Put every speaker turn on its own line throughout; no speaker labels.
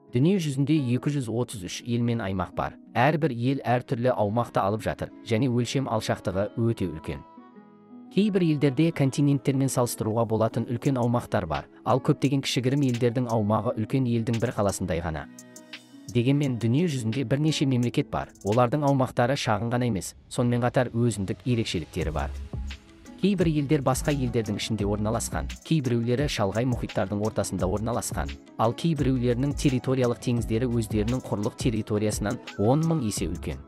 Дүние жүзінде 233 ел мен аймақ бар. Әрбір ел әртүрлі аумақты алып жатыр, және өлшем алшақтығы өте үлкен. Кейбір елдерде континенттермен салыстыруға болатын үлкен аумақтар бар, ал көптеген кішігірім елдердің аумағы үлкен елдің бір қаласындай ғана. Дегенмен дүние жүзінде бірнеше мемлекет бар. Олардың аумақтары шағын ғана емес, сонымен қатар өзіндік ерекшеліктері бар. Кейбір елдер басқа елдердің ішінде орналасқан, кейбіреулері шалғай мұхиттардың ортасында орналасқан, ал кейбіреулерінің территориялық теңіздері өздерінің құрлық территориясынан 10 мың есе үлкен.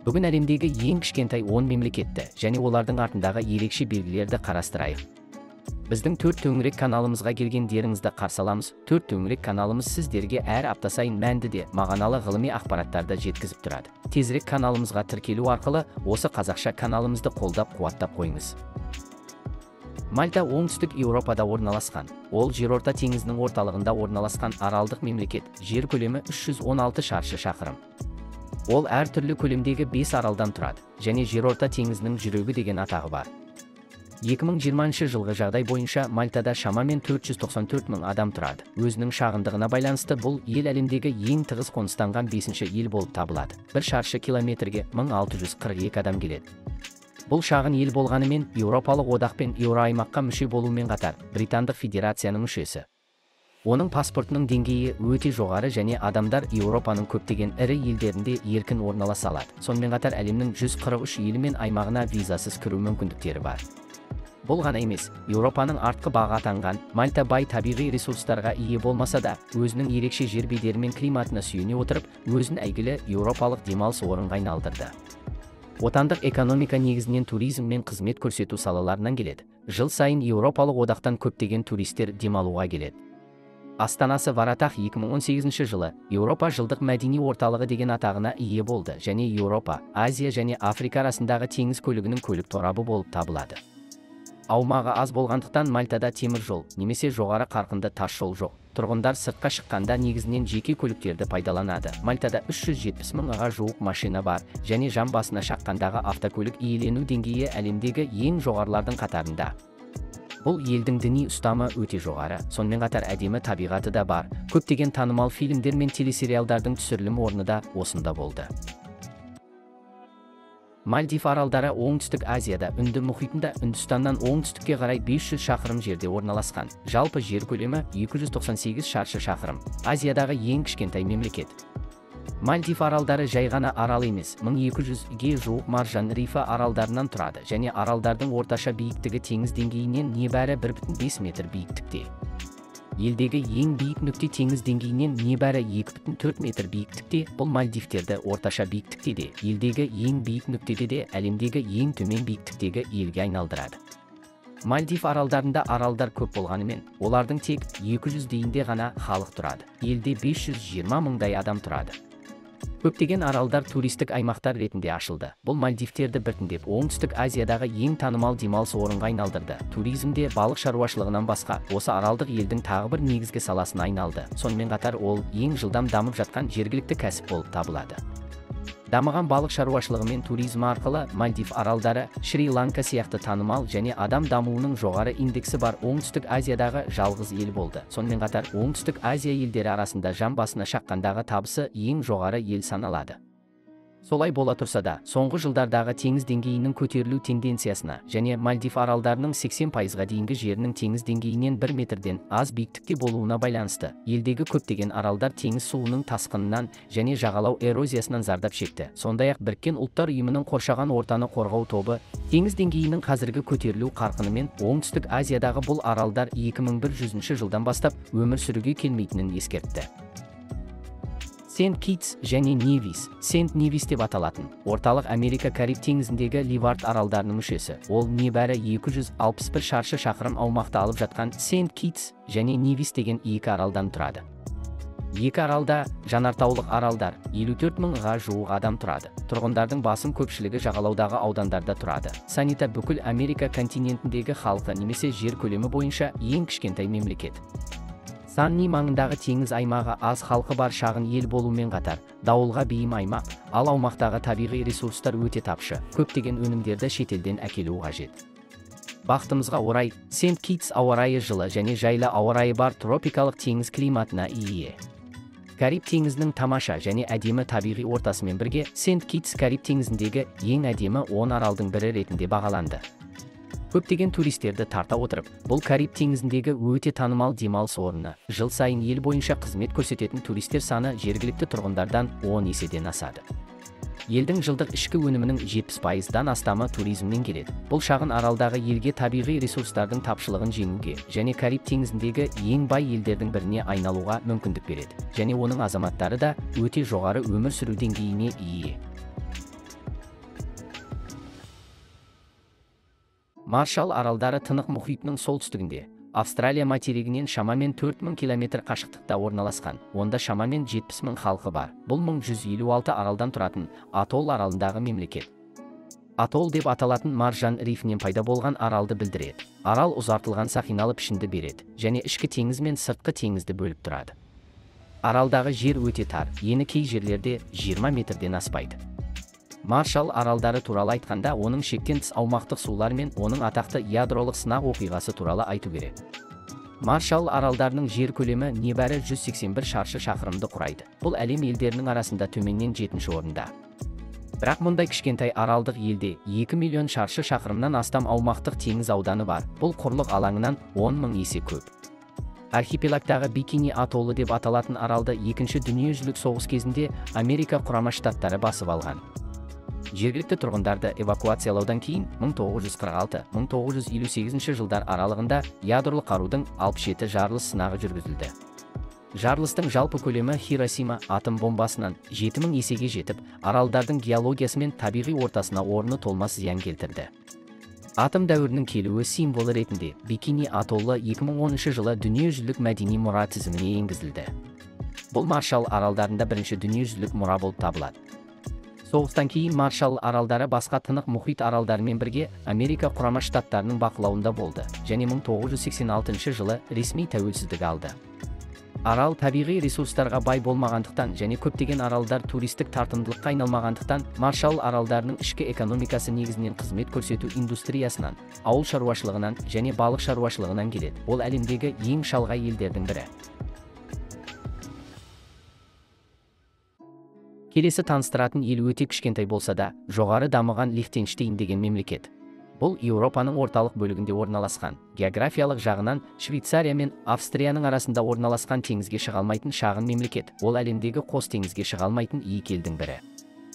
Бүгін әлемдегі ең кішкентай 10 мемлекетті және олардың артындағы ерекше белгілерді қарастырайық. Біздің төрт төңірек каналымызға келгендеріңізді қарсы аламыз. Төрт төңірек каналымыз сіздерге әр апта сайын мәнді де мағыналы ғылыми ақпараттарды жеткізіп тұрады. Тезірек каналымызға тіркелу арқылы осы қазақша каналымызды қолдап қуаттап қойыңыз. Мальта оңтүстік Еуропада орналасқан. Ол жерорта теңізінің орталығында орналасқан аралдық мемлекет. Жер көлемі 316 шаршы шақырым. Ол әртүрлі көлемдегі 5 аралдан тұрады, және жерорта теңізінің жүрегі деген атағы бар. 2020 жылғы жағдай бойынша Мальтада шамамен 494 мың адам тұрады. Өзінің шағындығына байланысты бұл ел әлемдегі ең тығыз қоныстанған 5-ші ел болып табылады. 1 шаршы километрге 1642 адам келеді. Бұл шағын ел болғанымен Еуропалық одақ пен Еуроаймаққа мүше болумен қатар Британдық Федерацияның мүшесі. Оның паспортының деңгейі өте жоғары және адамдар Еуропаның көптеген ірі елдерінде еркін орналаса алады. Сонымен қатар әлемнің 143 елі мен аймағына визасыз кіру мүмкіндіктері бар. Бұл ғана емес, Еуропаның артқы бағы атанған Мальта бай табиғи ресурстарға ие болмаса да, өзінің ерекше жер бедері мен климатына сүйене отырып, өзін әйгілі еуропалық демалыс орынға айналдырды. Отандық экономика негізінен туризм мен қызмет көрсету салаларынан келеді. Жыл сайын Еуропалық одақтан көптеген туристер демалуға келеді. Астанасы Варатах 2018 жылы Еуропа жылдық мәдени орталығы деген атағына ие болды және Еуропа, Азия және Африка арасындағы теңіз көлігінің көлік торабы болып табылады. Аумағы аз болғандықтан Мальтада темір жол немесе жоғары қарқынды тас жол жоқ. Тұрғындар сыртқа шыққанда негізінен жеке көліктерді пайдаланады. Мальтада 370 мыңға жуық машина бар және жан басына шаққандағы автокөлік иелену деңгейі әлемдегі ең жоғарылардың қатарында. Бұл елдің діни ұстамы өте жоғары, сонымен қатар әдемі табиғаты да бар. Көптеген танымал фильмдер мен телесериалдардың түсірілім орны да осында болды. Мальдив аралдары оңтүстік Азияда, Үнді мұхитында, Үндістаннан оңтүстікке қарай 500 шақырым жерде орналасқан. Жалпы жер көлемі 298 шаршы шақырым. Азиядағы ең кішкентай мемлекет. Мальдив аралдары жай ғана арал емес, 1200-ге жуық маржан рифа аралдарынан тұрады және аралдардың орташа биіктігі теңіз деңгейінен небәрі 1,5 метр биіктікте. Елдегі ең биік нүкте теңіз деңгейінен небәрі 2,4 метр биіктікте. Бұл Мальдивтерді орташа биіктіктеде, елдегі ең биік нүктеде де әлемдегі ең төмен биіктіктегі елге айналдырады. Мальдив аралдарында аралдар көп болғанымен, олардың тек 200 дейінде ғана халық тұрады. Елде 520 мыңдай адам тұрады. Көптеген аралдар туристік аймақтар ретінде ашылды. Бұл Мальдивтерді біртіндеп оңтүстік Азиядағы ең танымал демалыс орынға айналдырды. Туризмде балық шаруашылығынан басқа, осы аралдық елдің тағы бір негізгі саласына айналды. Сонымен қатар ол ең жылдам дамып жатқан жергілікті кәсіп болып табылады. Дамыған балық шаруашылығы мен туризмі арқылы Мальдив аралдары Шри-Ланка сияқты танымал және адам дамуының жоғары индексі бар оңтүстік Азиядағы жалғыз ел болды. Сонымен қатар оңтүстік Азия елдері арасында жан басына шаққандағы табысы ең жоғары ел саналады. Солай бола тұрса да, соңғы жылдардағы теңіз деңгейінің көтерілу тенденциясына және Мальдив аралдарының 80%-ға дейінгі жерінің теңіз деңгейінен 1 метрден аз биіктікте болуына байланысты, елдегі көптеген аралдар теңіз суының тасқынынан және жағалау эрозиясынан зардап шекті. Сондай-ақ Біріккен ұлттар ұйымының қоршаған ортаны қорғау тобы теңіз деңгейінің қазіргі көтерілу қарқынымен оңтүстік Азиядағы бұл аралдар 2100 жылдан бастап өмір сүруге келмейтінін ескертті. Сент-Китс және Невис, Сент-Невис деп аталатын, орталық Америка Кариб теңізіндегі Ливард аралдарының мүшесі. Ол небәрі 261 шаршы шақырым аумақты алып жатқан Сент-Китс және Невис деген екі аралдан тұрады. Екі аралда жанартаулық аралдар 54 мыңға жуық адам тұрады. Тұрғындардың басым көпшілігі жағалаудағы аудандарда тұрады. Санита бүкіл Америка континентіндегі халқы немесе жер көлемі бойынша ең кішкентай мемлекет. Санни маңындағы теңіз аймағы аз халқы бар шағын ел болумен қатар, дауылға бейім аймақ, ал аумақтағы табиғи ресурстар өте тапшы, көптеген өнімдерді шетелден әкелу қажет. Бақытымызға орай, Сент-Китс ауа райы жылы және жайлы ауа райы бар тропикалық теңіз климатына ие. Кариб теңізінің тамаша және әдемі табиғи ортасымен бірге Сент Китс Кариб теңізіндегі ең әдемі 10 аралдың бірі ретінде бағаланды. Көптеген туристерді тарта отырып, бұл Кариб теңізіндегі өте танымал демалыс орны. Жыл сайын ел бойынша қызмет көрсететін туристер саны жергілікті тұрғындардан 10 еседен асады. Елдің жылдық ішкі өнімінің 70%-дан астамы туризмнен келеді. Бұл шағын аралдағы елге табиғи ресурстардың тапшылығын жеңуге және Кариб теңізіндегі ең бай елдердің біріне айналуға мүмкіндік береді. Және оның азаматтары да өте жоғары өмір сүру деңгейіне ие. Маршалл аралдары Тынық мұхитының солтүстігінде, Австралия материгінен шамамен 4000 км қашықтықта орналасқан. Онда шамамен 70.000 халқы бар. Бұл 1156 аралдан тұратын Атолл аралындағы мемлекет. Атолл деп аталатын маржан рифінен пайда болған аралды білдіреді. Арал ұзартылған сақиналы пішінді береді және ішкі теңіз мен сыртқы теңізді бөліп тұрады. Аралдағы жер өте тар, ені кей жерлерде 20 метрден аспайды. Маршалл аралдары туралы айтқанда, оның шектен тыс аумақтық сулар мен оның атақты ядролық сынақ оқиғасы туралы айту керек. Маршалл аралдарының жер көлемі небәрі 181 шаршы шақырымды құрайды. Бұл әлем елдерінің арасында төменнен 7-ші орында. Бірақ мұндай кішкентай аралдық елде 2 миллион шаршы шақырымнан астам аумақтық теңіз ауданы бар. Бұл құрлық алаңынан 10.000 есе көп. Архипелагтағы Бикини атоллы деп аталатын аралды 2-ші дүниежүзілік соғыс кезінде Америка Құрама Штаттары басып алған. Жергілікті тұрғындарды эвакуациялаудан кейін 1946-1958 жылдар аралығында ядролық қарудың 67 жарылыс сынағы жүргізілді. Жарылыстың жалпы көлемі Хиросима атом бомбасынан 7000 есеге жетіп, аралдардың геологиясы мен табиғи ортасына орны толмас зиян келтірді. Атом дәуірінің келуі символы ретінде Бикини атоллы 2010 жылы дүниежүзілік мәдени мұра тізіміне енгізілді. Бұл Маршалл аралдарында бірінші дүниежүзілік мұра болып табылады. Соғыстан кейін Маршалл аралдары басқа Тынық мұхит аралдарымен бірге Америка Құрама Штаттарының бақылауында болды және 1986 жылы ресми тәуелсіздік алды. Арал табиғи ресурстарға бай болмағандықтан және көптеген аралдар туристік тартымдылыққа айналмағандықтан, Маршалл аралдарының ішкі экономикасы негізінен қызмет көрсету индустриясынан, ауыл шаруашылығынан және балық шаруашылығынан келеді. Ол әлемдегі ең шалғай елдердің бірі. Келесі таныстыратын ел өте кішкентай болса да, жоғары дамыған Лихтенштейн деген мемлекет. Бұл Еуропаның орталық бөлігінде орналасқан. Географиялық жағынан Швейцария мен Австрияның арасында орналасқан теңізге шыға алмайтын шағын мемлекет. Ол әлемдегі қос теңізге шыға алмайтын екі елдің бірі.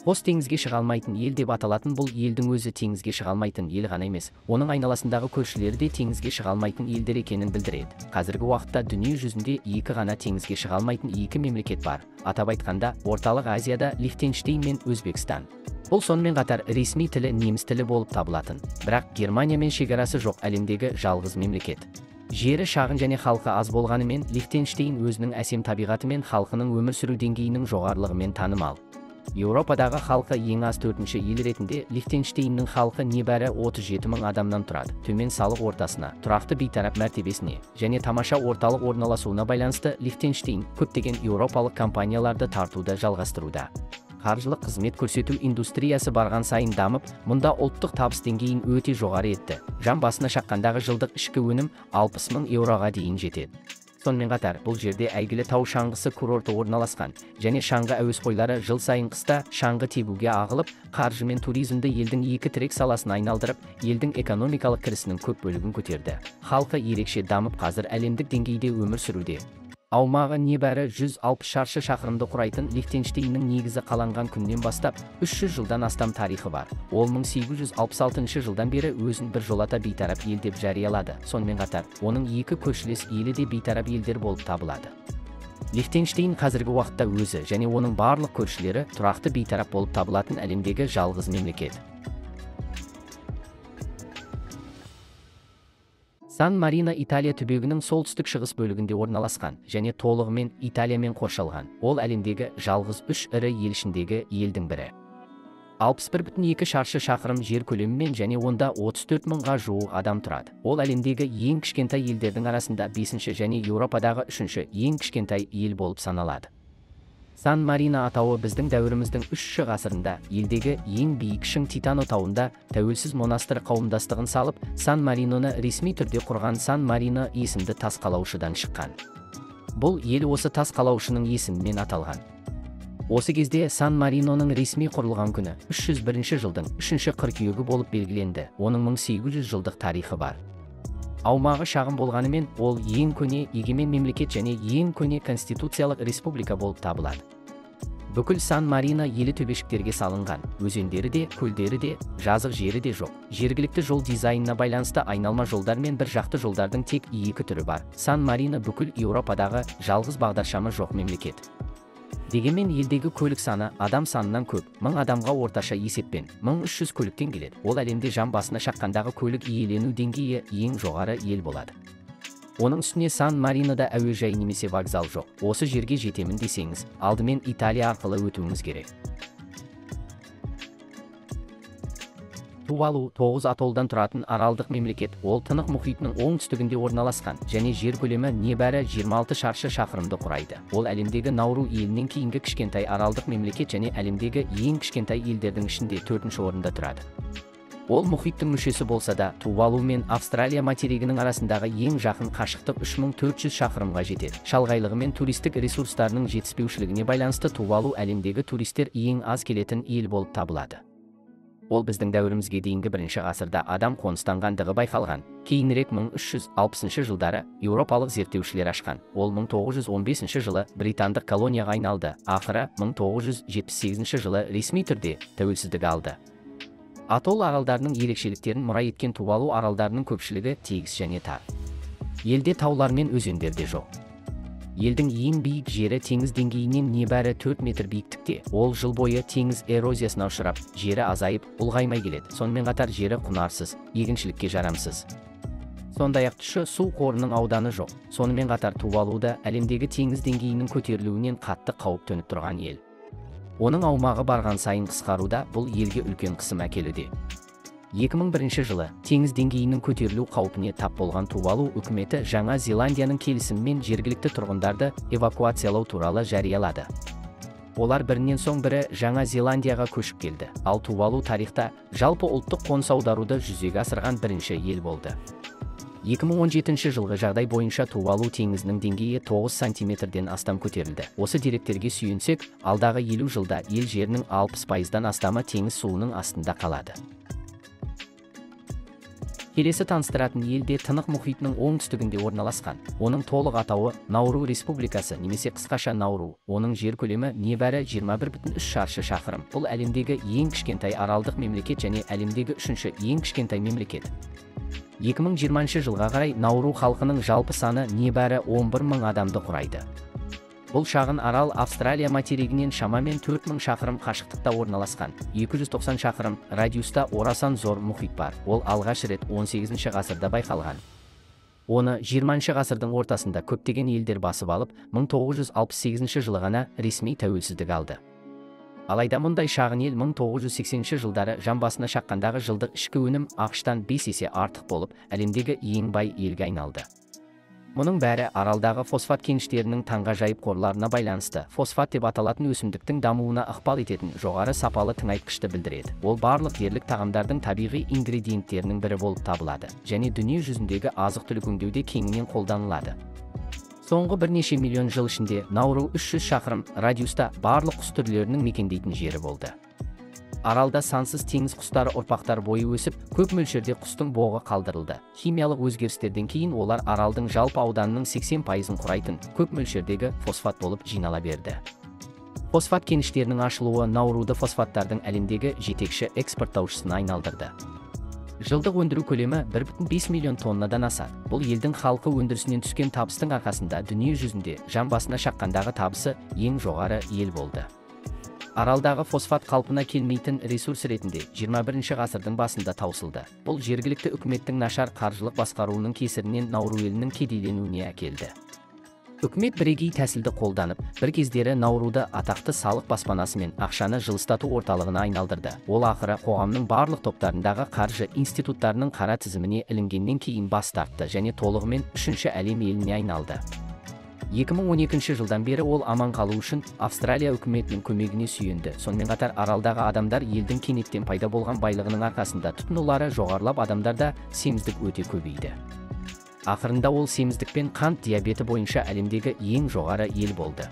Қос теңізге шыға алмайтын ел деп аталатын бұл елдің өзі теңізге шыға алмайтын ел ғана емес, оның айналасындағы көршілері де теңізге шыға алмайтын елдер екенін білдіреді. Қазіргі уақытта дүние жүзінде екі ғана теңізге шыға алмайтын екі мемлекет бар. Атап айтқанда, Орталық Азияда Лихтенштейн мен Өзбекстан. Бұл сонымен қатар ресми тілі неміс тілі болып табылатын, бірақ Германиямен шекарасы жоқ әлемдегі жалғыз мемлекет. Жері шағын және халқы аз болғанымен, Лихтенштейн өзінің әсем табиғаты мен халқының өмір сүру деңгейінің жоғарылығымен танымал. Еуропадағы халқы ең аз 4-ші ел ретінде Лихтенштейннің халқы небәрі 37.000 адамнан тұрады. Төмен салық ортасына, тұрақты бейтарап мәртебесіне және тамаша орталық орналасуына байланысты Лихтенштейн көптеген еуропалық компанияларды тартуды жалғастыруда. Қаржылық қызмет көрсету индустриясы барған сайын дамып, мұнда ұлттық табыс деңгейін өте жоғары етті. Жан басына шаққандағы жылдық ішкі өнім 60.000 еуроға дейін жетеді. Сонымен қатар, бұл жерде әйгілі тау шаңғысы курорты орналасқан және шаңғы әуесқойлары жыл сайын қыста шаңғы тебуге ағылып, қаржы мен туризмді елдің екі тірек саласын айналдырып, елдің экономикалық кірісінің көп бөлігін көтерді. Халқы ерекше дамып, қазір әлемдік деңгейде өмір сүруде. Аумағы небәрі 160 шаршы шақырымды құрайтын Лихтенштейннің негізі қаланған күннен бастап 300 жылдан астам тарихы бар. Ол 1866 жылдан бері өзін бір жолата бейтарап ел деп жариялады. Сонымен қатар, оның екі көршілес елі де бейтарап елдер болып табылады. Лихтенштейн қазіргі уақытта өзі және оның барлық көршілері тұрақты бейтарап болып табылатын әлемдегі жалғыз мемлекет. Сан-Марино Италия түбегінің солтүстік шығыс бөлігінде орналасқан және толығымен Италиямен қоршалған. Ол әлемдегі жалғыз 3 ірі ел ішіндегі елдің бірі. 61,2 шаршы шақырым жер көлемімен және онда 34.000-ға жуық адам тұрады. Ол әлемдегі ең кішкентай елдердің арасында 5-ші және Еуропадағы 3-ші ең кішкентай ел болып саналады. Сан-Марино атауы біздің дәуіріміздің 3-ші ғасырында елдегі ең биік шың Титано тауында тәуелсіз монастыр қауымдастығын салып, Сан-Мариноны ресми түрде құрған Сан-Марино есімді тас қалаушыдан шыққан. Бұл ел осы тас қалаушының есімімен аталған. Осы кезде Сан-Мариноның ресми құрылған күні 301 жылдың 3 қыркүйегі болып белгіленді. Оның 1800 жылдық тарихы бар. Аумағы шағын болғанымен, ол ең көне егемен мемлекет және ең көне конституциялық республика болып табылады. Бүкіл Сан-Марино елі төбешіктерге салынған, өзендері де, көлдері де, жазық жері де жоқ. Жергілікті жол дизайнына байланысты айналма жолдар мен бір жақты жолдардың тек 2 түрі бар. Сан-Марино бүкіл Еуропадағы жалғыз бағдаршамы жоқ мемлекет. Дегенмен елдегі көлік саны адам санынан көп, 1000 адамға орташа есеппен 1300 көліктен келеді. Ол әлемде жан басына шаққандағы көлік иелену деңгейі ең жоғары ел болады. Оның үстіне Сан-Маринода әуежай немесе вокзал жоқ. Осы жерге жетемін десеңіз, алдымен Италия арқылы өтуіңіз керек. Тувалу 9 атолдан тұратын аралдық мемлекет. Ол Тынық мұхитының оңтүстігінде орналасқан және жер көлемі небәрі 26 шаршы шақырымды құрайды. Ол әлемдегі Науру елінен кейінгі кішкентай аралдық мемлекет және әлемдегі ең кішкентай елдердің ішінде 4-ші орында тұрады. Ол мұхиттың мүшесі болса да, Тувалу мен Австралия материгінің арасындағы ең жақын қашықтық 3400 шақырымға жетеді. Шалғайлығы мен туристік ресурстарының жетіспеушілігіне байланысты Тувалу әлемдегі туристер ең аз келетін ел болып табылады. Ол біздің дәуірімізге дейінгі 1-ші ғасырда адам қоныстанғандығы байқалған. Кейінірек 1360 жылдары еуропалық зерттеушілер ашқан. Ол 1915 жылы британдық колонияға айналды. Ақыры 1978 жылы ресми түрде тәуелсіздік алды. Атолл аралдарының ерекшеліктерін мұра еткен Тувалу аралдарының көпшілігі тегіс және тар. Елде таулар мен өзендер де жоқ. Елдің ең биік жері теңіз деңгейінен небәрі 4 метр биіктікте. Ол жыл бойы теңіз эрозиясына ұшырап, жері азайып, ұлғаймай келеді. Сонымен қатар жері құнарсыз, егіншілікке жарамсыз. Сондай-ақ тұщы су қорының ауданы жоқ. Сонымен қатар Тувалуда әлемдегі теңіз деңгейінің көтерілуінен қатты қауіп төніп тұрған ел. Оның аумағы барған сайын қысқаруда, бұл елге үлкен қысым әкелуде. 2001 жылы теңіз деңгейінің көтерілу қаупіне тап болған Тувалу үкіметі Жаңа Зеландияның келісімімен жергілікті тұрғындарды эвакуациялау туралы жариялады. Олар бірінен соң бірі Жаңа Зеландияға көшіп келді. Ал Тувалу тарихта жалпы ұлттық қоныс аударуды жүзеге асырған бірінші ел болды. 2017 жылғы жағдай бойынша Тувалу теңізінің деңгейі 9 сантиметрден астам көтерілді. Осы деректерге сүйенсек, алдағы 50 жылда ел жерінің 60%-дан астамы теңіз суының астында қалады. Келесі таныстыратын елде Тынық мұхитының оңтүстігінде орналасқан. Оның толық атауы Науру Республикасы немесе қысқаша Науру. Оның жер көлемі небәрі 21,3 шаршы шақырым. Бұл әлемдегі ең кішкентай аралдық мемлекет және әлемдегі 3-ші ең кішкентай мемлекет. 2020 жылға қарай Науру халқының жалпы саны небәрі 11.000 адамды құрайды. Бұл шағын арал Австралия материгінен шамамен 4000 шақырым қашықтықта орналасқан. 290 шақырым радиуста орасан зор мұхит бар. Ол алғаш рет 18 ғасырда байқалған. Оны 20 ғасырдың ортасында көптеген елдер басып алып, 1968 жылы ғана ресми тәуелсіздік алды. Алайда мұндай шағын ел 1980 жылдары жан басына шаққандағы жылдық ішкі өнім ақш-тан 5 есе артық болып, әлемдегі ең бай елге айналды. Мұның бәрі аралдағы фосфат кеніштерінің таңғажайып қорларына байланысты. Фосфат деп аталатын өсімдіктің дамуына ықпал ететін жоғары сапалы тыңайтқышты білдіреді. Ол барлық дерлік тағамдардың табиғи ингредиенттерінің бірі болып табылады және дүние жүзіндегі азық-түлік өңдеуде кеңінен қолданылады. Соңғы бірнеше миллион жыл ішінде Науру 300 шақырым радиуста барлық құс түрлерінің мекендейтін жері болды. Аралда сансыз теңіз құстары ұрпақтар бойы өсіп, көп мөлшерде құстың боғы қалдырылды. Химиялық өзгерістерден кейін олар аралдың жалпы ауданының 80%-ын құрайтын көп мөлшердегі фосфат болып жинала берді. Фосфат кеніштерінің ашылуы Науруды фосфаттардың әлемдегі жетекші экспорттаушысына айналдырды. Жылдық өндіру көлемі 1,5 миллион тоннадан асады. Бұл елдің халқы өндірісінен түскен табыстың арқасында дүние жүзінде жан басына шаққандағы табысы ең жоғары ел болды. Аралдағы фосфат қалпына келмейтін ресурс ретінде 21 ғасырдың басында таусылды. Бұл жергілікті үкіметтің нашар қаржылық басқаруының кесірінен Науру елінің кедейленуіне әкелді. Үкімет бірегей тәсілді қолданып, бір кездері Науруды атақты салық баспанасы мен ақшаны жылыстату орталығына айналдырды. Ол ақыры қоғамның барлық топтарындағы қаржы институттарының қара тізіміне ілінгеннен кейін бас тартты және толығымен 3-ші әлем еліне айналды. 2012 жылдан бері ол аман қалу үшін Австралия үкіметінің көмегіне сүйенді. Сонымен қатар аралдағы адамдар елдің кенеттен пайда болған байлығының арқасында тұтынулары жоғарылап, адамдарда семіздік өте көбейді. Ақырында ол семіздік пен қант диабеті бойынша әлемдегі ең жоғары ел болды.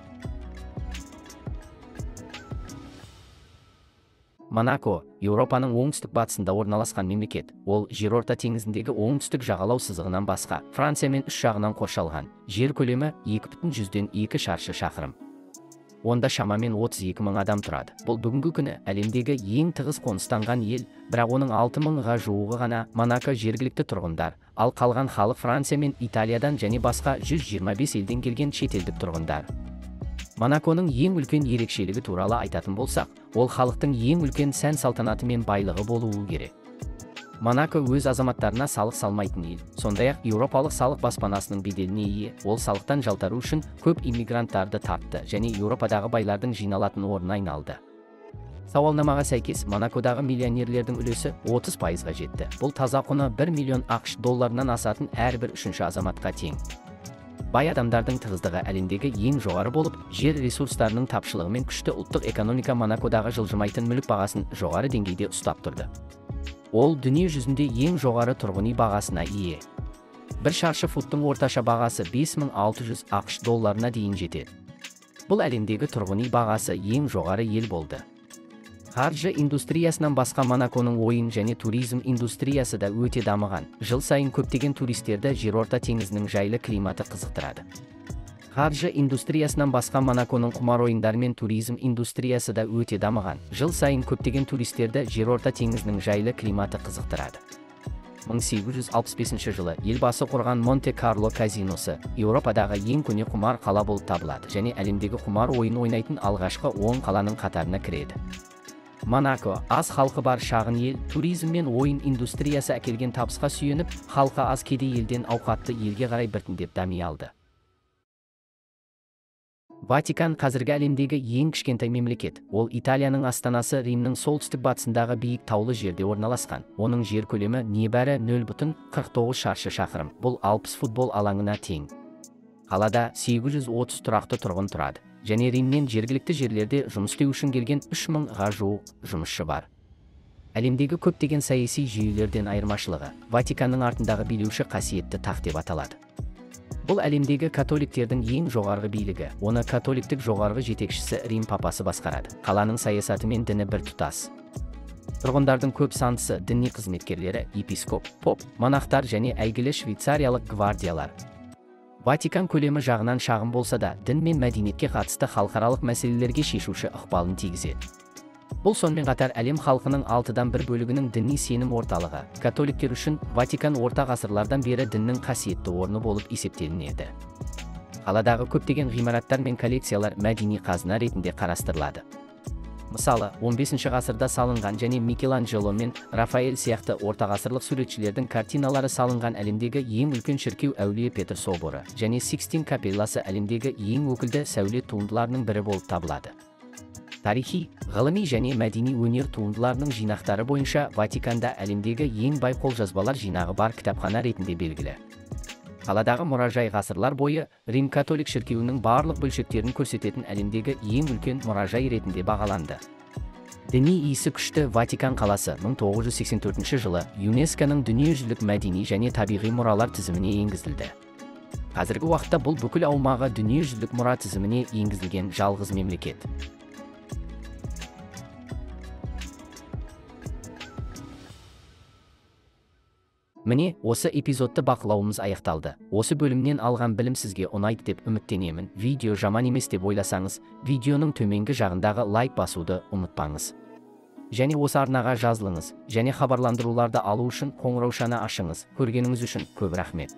Монако, Еуропаның оңтүстік-батысында орналасқан мемлекет. Ол жерорта теңізіндегі оңтүстік жағалау сызығынан басқа, Франциямен үш жағынан қоршалған. Жер көлемі 2,2 шаршы шақырым. Онда шамамен 32 мың адам тұрады. Бұл бүгінгі күні әлемдегі ең тығыз қоныстанған ел, бірақ оның 6 мыңға жуығы ғана Монако жергілікті тұрғындар, ал қалған халық Франция мен Италиядан және басқа 125 елден келген шетелдік тұрғындар. Монаконың ең үлкен ерекшелігі туралы айтатын болсақ, ол халықтың ең үлкен сән-салтанаты мен байлығы болуы керек. Монако өз азаматтарына салық салмайтын ел, сондай-ақ еуропалық салық баспанасының беделіне ие. Ол салықтан жалтару үшін көп иммигранттарды тартты және Еуропадағы байлардың жиналатын орнына айналды. Сауалнамаға сәйкес, Монакодағы миллионерлердің үлесі 30%-ға жетті. Бұл таза құны 1 миллион ақш долларынан асатын әрбір үшінші азаматқа тең. Бай адамдардың тығыздығы әлемдегі ең жоғары болып, жер ресурстарының тапшылығы мен күшті ұлттық экономика Монакодағы жылжымайтын мүлік бағасын жоғары деңгейде ұстап тұрды. Ол дүние жүзінде ең жоғары тұрғын үй бағасына ие. Бір шаршы футтың орташа бағасы 5600 ақш долларына дейін жетеді. Бұл әлемдегі тұрғын үй бағасы ең жоғары ел болды. Қаржы индустриясынан басқа Монаконың ойын және туризм индустриясы да өте дамыған. Жыл сайын көптеген туристерді жерорта теңізінің жайлы климаты қызықтырады. Қаржы индустриясынан басқа Монаконың құмар ойындары мен туризм индустриясы да өте дамыған. Жыл сайын көптеген туристерді жерорта теңізінің жайлы климаты қызықтырады. 1865 жылы елбасы құрған Монте-Карло казиносы Еуропадағы ең көне құмар қала болып табылады және әлемдегі құмар ойын ойнайтын алғашқы 10 қаланың қатарына кіреді. Монако аз халқы бар шағын ел, туризм мен ойын индустриясы әкелген табысқа сүйеніп, халқы аз кедей елден ауқатты елге қарай біртіндеп дами алды. Ватикан қазіргі әлемдегі ең кішкентай мемлекет. Ол Италияның астанасы Римнің солтүстік-батысындағы биік таулы жерде орналасқан. Оның жер көлемі небәрі 0,49 шаршы шақырым. Бұл 60 футбол алаңына тең. Қалада 830 тұрақты тұрғын тұрады. Және Римнен жергілікті жерлерде жұмыс істеу үшін келген 3000-ға жуық жұмысшы бар. Әлемдегі көптеген саяси жүйелерден айырмашылығы, Ватиканның артындағы билеуші қасиетті тақ деп аталады. Бұл әлемдегі католиктердің ең жоғарғы билігі, оны католиктік жоғарғы жетекшісі Рим папасы басқарады. Қаланың саясаты мен діні бір тұтас. Тұрғындардың көп сандысы діни қызметкерлері, епископ, поп, монахтар және әйгілі швейцариялық гвардиялар. Ватикан көлемі жағынан шағын болса да, дін мен мәдениетке қатысты халықаралық мәселелерге шешуші ықпалын тигізеді. Бұл сонымен қатар әлем халқының 6-дан 1 бөлігінің діни сенім орталығы. Католиктер үшін Ватикан орта ғасырлардан бері діннің қасиетті орны болып есептелінеді. Қаладағы көптеген ғимараттар мен коллекциялар мәдени қазына ретінде қарастырылады. Мысалы, 15 ғасырда салынған және Микеланджело мен Рафаэль сияқты ортағасырлық суретшілердің картиналары салынған әлемдегі ең үлкен шіркеу Әулие Петр соборы және Сикстин капелласы әлемдегі ең өкілді сәулет туындыларының бірі болып табылады. Тарихи, ғылыми және мәдени өнер туындыларының жинақтары бойынша Ватиканда әлемдегі ең бай қолжазбалар жинағы бар кітапхана ретінде белгілі. Қаладағы мұражай ғасырлар бойы Рим католик шіркеуінің барлық бөлшектерін көрсететін әлемдегі ең үлкен мұражай ретінде бағаланды. Діни иісі күшті Ватикан қаласы 1984 жылы ЮНЕСКО-ның дүниежүзілік мәдени және табиғи мұралар тізіміне енгізілді. Қазіргі уақытта бұл бүкіл аумағы дүниежүзілік мұра тізіміне енгізілген жалғыз мемлекет. Міне, осы эпизодты бақылауымыз аяқталды. Осы бөлімнен алған білім сізге ұнайды деп үміттенемін. Видео жаман емес деп ойласаңыз, видеоның төменгі жағындағы лайк басуды ұмытпаңыз. Және осы арнаға жазылыңыз, және хабарландыруларды алу үшін қоңыраушаны ашыңыз. Көргеніңіз үшін көп рахмет.